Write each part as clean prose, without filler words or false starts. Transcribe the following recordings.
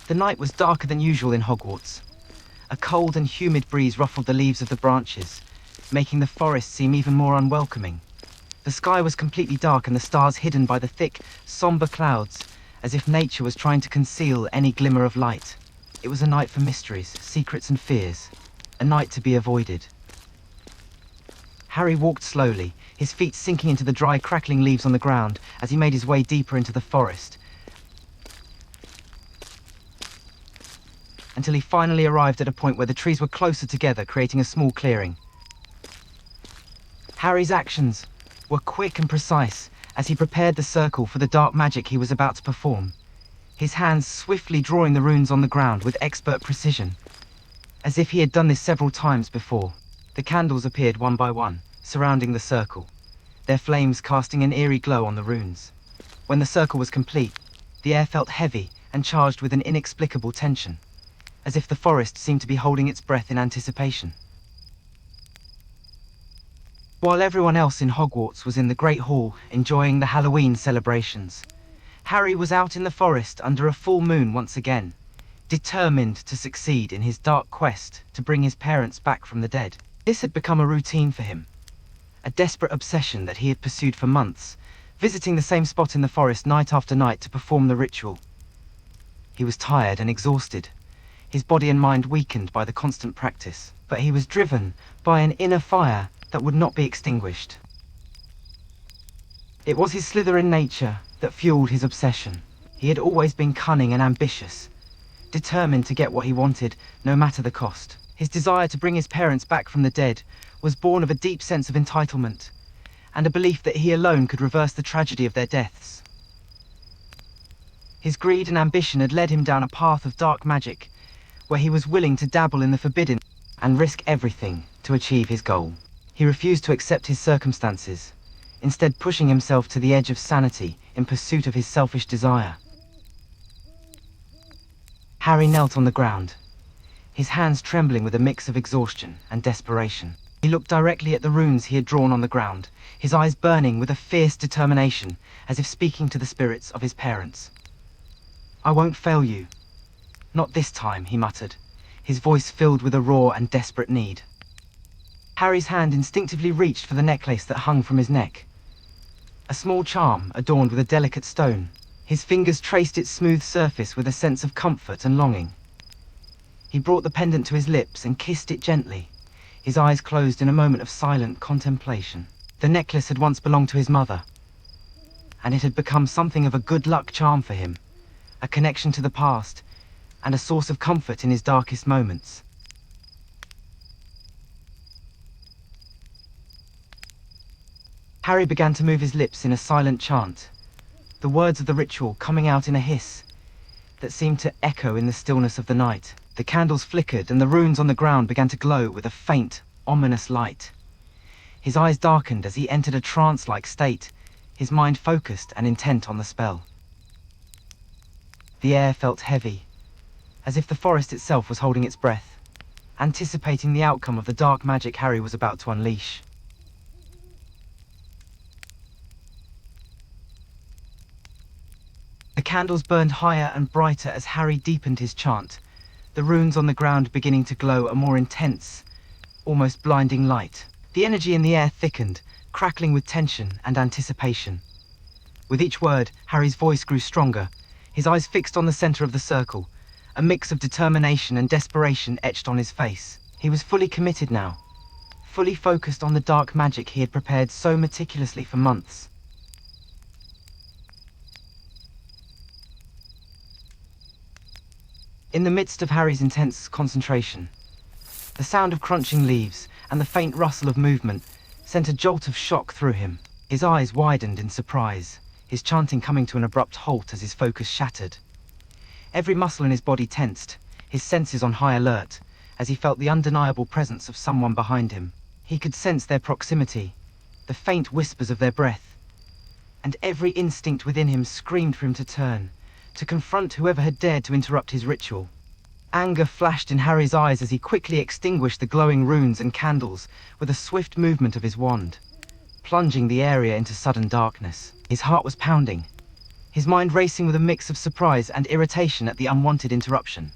The night was darker than usual in Hogwarts. A cold and humid breeze ruffled the leaves of the branches, making the forest seem even more unwelcoming. The sky was completely dark and the stars hidden by the thick, somber clouds, as if nature was trying to conceal any glimmer of light. It was a night for mysteries, secrets and fears, a night to be avoided. Harry walked slowly, his feet sinking into the dry, crackling leaves on the ground as he made his way deeper into the forest, until he finally arrived at a point where the trees were closer together, creating a small clearing. Harry's actions were quick and precise as he prepared the circle for the dark magic he was about to perform, his hands swiftly drawing the runes on the ground with expert precision, as if he had done this several times before. The candles appeared one by one, surrounding the circle, their flames casting an eerie glow on the runes. When the circle was complete, the air felt heavy and charged with an inexplicable tension, as if the forest seemed to be holding its breath in anticipation. While everyone else in Hogwarts was in the Great Hall enjoying the Halloween celebrations, Harry was out in the forest under a full moon once again, determined to succeed in his dark quest to bring his parents back from the dead. This had become a routine for him, a desperate obsession that he had pursued for months, visiting the same spot in the forest night after night to perform the ritual. He was tired and exhausted, his body and mind weakened by the constant practice, but he was driven by an inner fire that would not be extinguished. It was his Slytherin nature that fueled his obsession. He had always been cunning and ambitious, determined to get what he wanted, no matter the cost. His desire to bring his parents back from the dead was born of a deep sense of entitlement, and a belief that he alone could reverse the tragedy of their deaths. His greed and ambition had led him down a path of dark magic, where he was willing to dabble in the forbidden and risk everything to achieve his goal. He refused to accept his circumstances, instead pushing himself to the edge of sanity in pursuit of his selfish desire. Harry knelt on the ground, his hands trembling with a mix of exhaustion and desperation. He looked directly at the runes he had drawn on the ground, his eyes burning with a fierce determination, as if speaking to the spirits of his parents. "I won't fail you. Not this time," he muttered, his voice filled with a raw and desperate need. Harry's hand instinctively reached for the necklace that hung from his neck, a small charm adorned with a delicate stone. His fingers traced its smooth surface with a sense of comfort and longing. He brought the pendant to his lips and kissed it gently, his eyes closed in a moment of silent contemplation. The necklace had once belonged to his mother, and it had become something of a good luck charm for him, a connection to the past, and a source of comfort in his darkest moments. Harry began to move his lips in a silent chant, the words of the ritual coming out in a hiss that seemed to echo in the stillness of the night. The candles flickered and the runes on the ground began to glow with a faint, ominous light. His eyes darkened as he entered a trance-like state, his mind focused and intent on the spell. The air felt heavy, as if the forest itself was holding its breath, anticipating the outcome of the dark magic Harry was about to unleash. The candles burned higher and brighter as Harry deepened his chant, the runes on the ground beginning to glow a more intense, almost blinding light. The energy in the air thickened, crackling with tension and anticipation. With each word, Harry's voice grew stronger, his eyes fixed on the center of the circle, a mix of determination and desperation etched on his face. He was fully committed now, fully focused on the dark magic he had prepared so meticulously for months. In the midst of Harry's intense concentration, the sound of crunching leaves and the faint rustle of movement sent a jolt of shock through him. His eyes widened in surprise, his chanting coming to an abrupt halt as his focus shattered. Every muscle in his body tensed, his senses on high alert, as he felt the undeniable presence of someone behind him. He could sense their proximity, the faint whispers of their breath, and every instinct within him screamed for him to turn, to confront whoever had dared to interrupt his ritual. Anger flashed in Harry's eyes as he quickly extinguished the glowing runes and candles with a swift movement of his wand, plunging the area into sudden darkness. His heart was pounding, his mind racing with a mix of surprise and irritation at the unwanted interruption.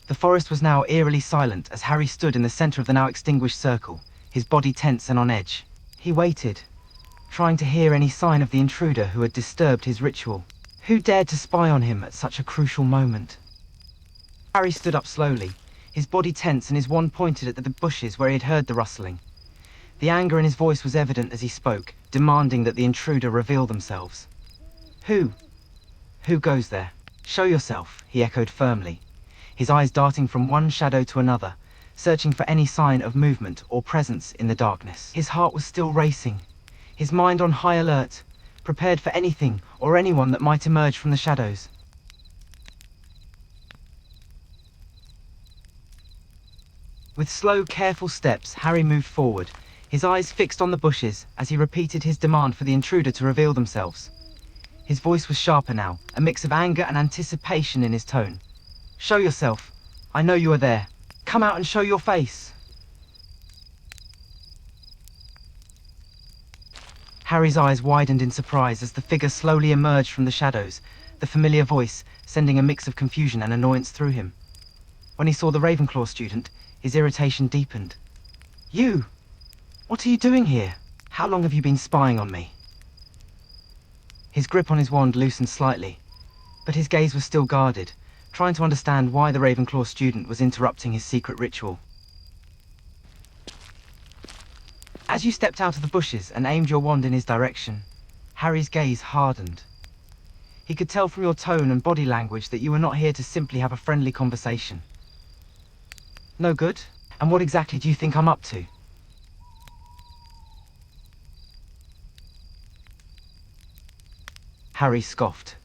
The forest was now eerily silent as Harry stood in the center of the now extinguished circle, his body tense and on edge. He waited, trying to hear any sign of the intruder who had disturbed his ritual. Who dared to spy on him at such a crucial moment? Harry stood up slowly, his body tense and his wand pointed at the bushes where he had heard the rustling. The anger in his voice was evident as he spoke, demanding that the intruder reveal themselves. Who? Who goes there? Show yourself, he echoed firmly, his eyes darting from one shadow to another, searching for any sign of movement or presence in the darkness. His heart was still racing, his mind on high alert, prepared for anything or anyone that might emerge from the shadows. With slow, careful steps, Harry moved forward, his eyes fixed on the bushes as he repeated his demand for the intruder to reveal themselves. His voice was sharper now, a mix of anger and anticipation in his tone. Show yourself. I know you are there. Come out and show your face. Harry's eyes widened in surprise as the figure slowly emerged from the shadows, the familiar voice sending a mix of confusion and annoyance through him. When he saw the Ravenclaw student, his irritation deepened. You! What are you doing here? How long have you been spying on me? His grip on his wand loosened slightly, but his gaze was still guarded, trying to understand why the Ravenclaw student was interrupting his secret ritual. As you stepped out of the bushes and aimed your wand in his direction, Harry's gaze hardened. He could tell from your tone and body language that you were not here to simply have a friendly conversation. No good? And what exactly do you think I'm up to? Harry scoffed,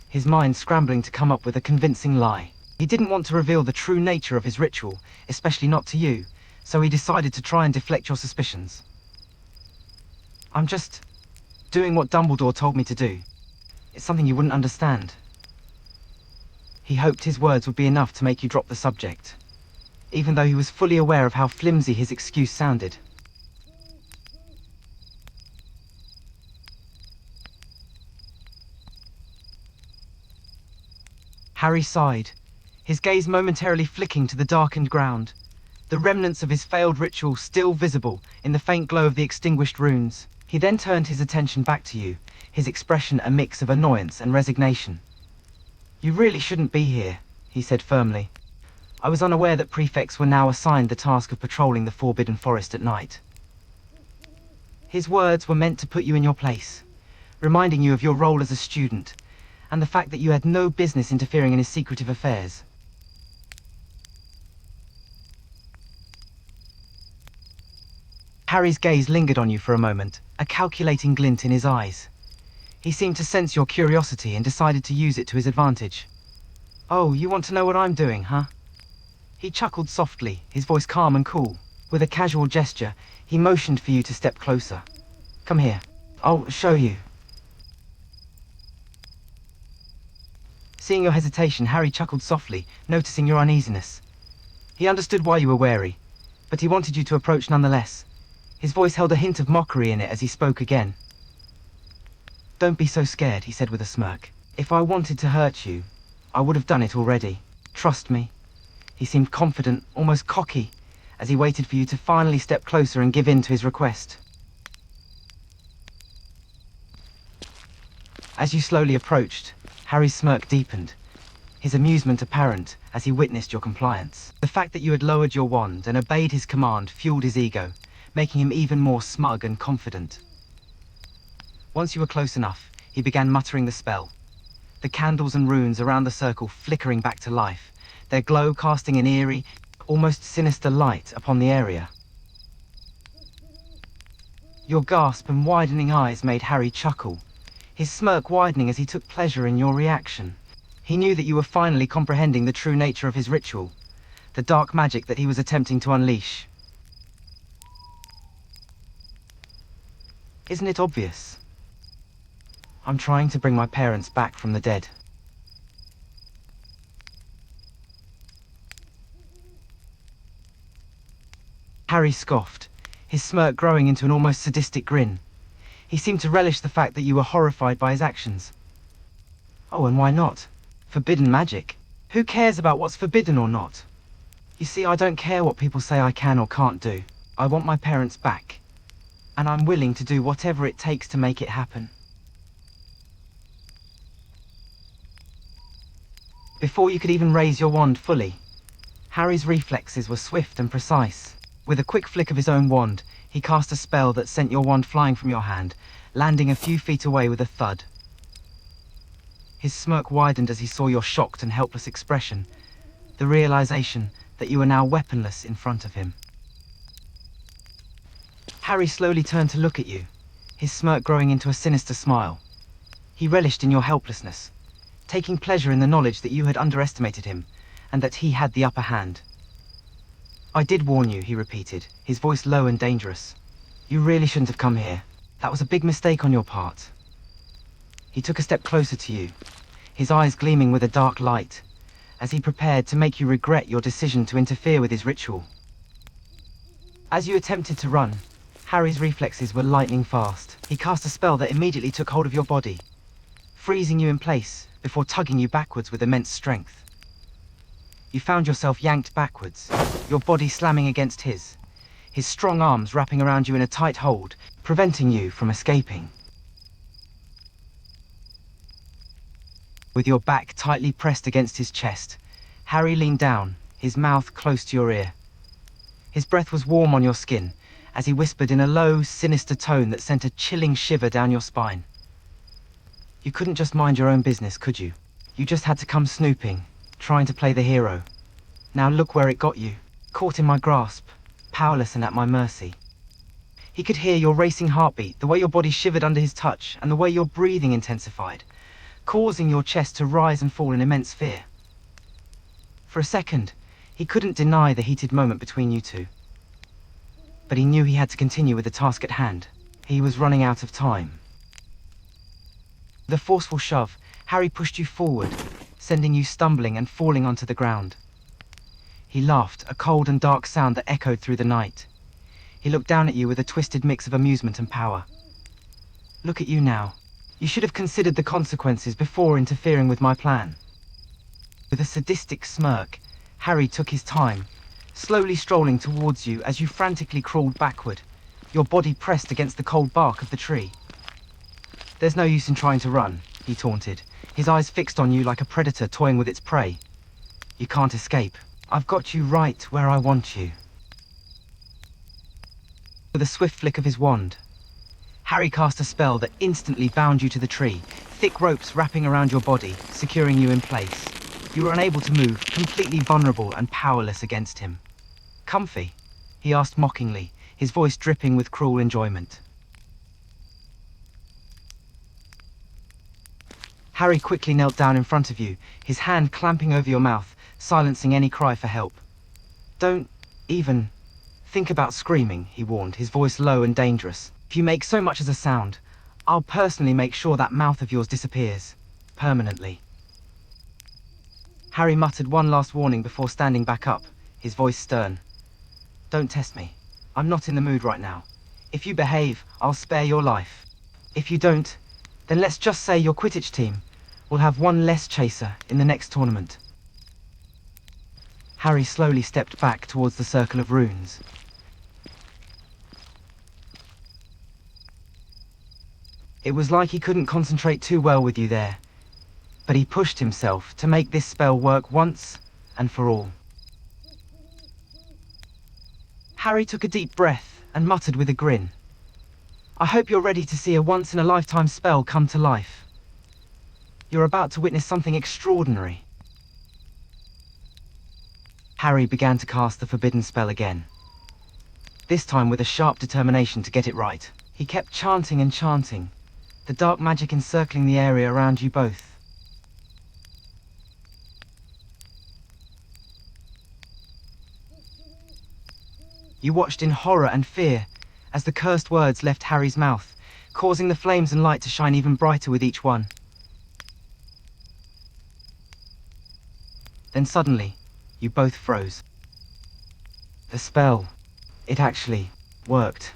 his mind scrambling to come up with a convincing lie. He didn't want to reveal the true nature of his ritual, especially not to you, so he decided to try and deflect your suspicions. I'm just doing what Dumbledore told me to do. It's something you wouldn't understand. He hoped his words would be enough to make you drop the subject, even though he was fully aware of how flimsy his excuse sounded. Harry sighed, his gaze momentarily flicking to the darkened ground, the remnants of his failed ritual still visible in the faint glow of the extinguished runes. He then turned his attention back to you, his expression a mix of annoyance and resignation. You really shouldn't be here, he said firmly. I was unaware that prefects were now assigned the task of patrolling the Forbidden Forest at night. His words were meant to put you in your place, reminding you of your role as a student, and the fact that you had no business interfering in his secretive affairs. Harry's gaze lingered on you for a moment, a calculating glint in his eyes. He seemed to sense your curiosity and decided to use it to his advantage. Oh, you want to know what I'm doing, huh? He chuckled softly, his voice calm and cool. With a casual gesture, he motioned for you to step closer. Come here. I'll show you. Seeing your hesitation, Harry chuckled softly, noticing your uneasiness. He understood why you were wary, but he wanted you to approach nonetheless. His voice held a hint of mockery in it as he spoke again. Don't be so scared, he said with a smirk. If I wanted to hurt you, I would have done it already. Trust me. He seemed confident, almost cocky, as he waited for you to finally step closer and give in to his request. As you slowly approached, Harry's smirk deepened, his amusement apparent as he witnessed your compliance. The fact that you had lowered your wand and obeyed his command fueled his ego, making him even more smug and confident. Once you were close enough, he began muttering the spell, the candles and runes around the circle flickering back to life, their glow casting an eerie, almost sinister light upon the area. Your gasp and widening eyes made Harry chuckle, his smirk widening as he took pleasure in your reaction. He knew that you were finally comprehending the true nature of his ritual, the dark magic that he was attempting to unleash. Isn't it obvious? I'm trying to bring my parents back from the dead. Harry scoffed, his smirk growing into an almost sadistic grin. He seemed to relish the fact that you were horrified by his actions. Oh, and why not? Forbidden magic. Who cares about what's forbidden or not? You see, I don't care what people say I can or can't do. I want my parents back. And I'm willing to do whatever it takes to make it happen. Before you could even raise your wand fully, Harry's reflexes were swift and precise. With a quick flick of his own wand, he cast a spell that sent your wand flying from your hand, landing a few feet away with a thud. His smirk widened as he saw your shocked and helpless expression, the realization that you were now weaponless in front of him. Harry slowly turned to look at you, his smirk growing into a sinister smile. He relished in your helplessness, taking pleasure in the knowledge that you had underestimated him, and that he had the upper hand. I did warn you, he repeated, his voice low and dangerous. You really shouldn't have come here. That was a big mistake on your part. He took a step closer to you, his eyes gleaming with a dark light, as he prepared to make you regret your decision to interfere with his ritual. As you attempted to run, Harry's reflexes were lightning fast. He cast a spell that immediately took hold of your body, freezing you in place before tugging you backwards with immense strength. You found yourself yanked backwards, your body slamming against his strong arms wrapping around you in a tight hold, preventing you from escaping. With your back tightly pressed against his chest, Harry leaned down, his mouth close to your ear. His breath was warm on your skin, as he whispered in a low, sinister tone that sent a chilling shiver down your spine. You couldn't just mind your own business, could you? You just had to come snooping, trying to play the hero. Now look where it got you, caught in my grasp, powerless and at my mercy. He could hear your racing heartbeat, the way your body shivered under his touch, and the way your breathing intensified, causing your chest to rise and fall in immense fear. For a second, he couldn't deny the heated moment between you two. But he knew he had to continue with the task at hand. He was running out of time. With a forceful shove, Harry pushed you forward, sending you stumbling and falling onto the ground. He laughed, a cold and dark sound that echoed through the night. He looked down at you with a twisted mix of amusement and power. Look at you now. You should have considered the consequences before interfering with my plan. With a sadistic smirk, Harry took his time, slowly strolling towards you as you frantically crawled backward, your body pressed against the cold bark of the tree. There's no use in trying to run, he taunted, his eyes fixed on you like a predator toying with its prey. You can't escape. I've got you right where I want you. With a swift flick of his wand, Harry cast a spell that instantly bound you to the tree, thick ropes wrapping around your body, securing you in place. You were unable to move, completely vulnerable and powerless against him. Comfy? He asked mockingly, his voice dripping with cruel enjoyment. Harry quickly knelt down in front of you, his hand clamping over your mouth, silencing any cry for help. Don't even think about screaming, he warned, his voice low and dangerous. If you make so much as a sound, I'll personally make sure that mouth of yours disappears. Permanently. Harry muttered one last warning before standing back up, his voice stern. Don't test me. I'm not in the mood right now. If you behave, I'll spare your life. If you don't, then let's just say your Quidditch team will have one less chaser in the next tournament. Harry slowly stepped back towards the circle of runes. It was like he couldn't concentrate too well with you there, but he pushed himself to make this spell work once and for all. Harry took a deep breath and muttered with a grin. I hope you're ready to see a once-in-a-lifetime spell come to life. You're about to witness something extraordinary. Harry began to cast the forbidden spell again, this time with a sharp determination to get it right. He kept chanting and chanting, the dark magic encircling the area around you both. You watched in horror and fear as the cursed words left Harry's mouth, causing the flames and light to shine even brighter with each one. Then suddenly, you both froze. The spell, it actually worked.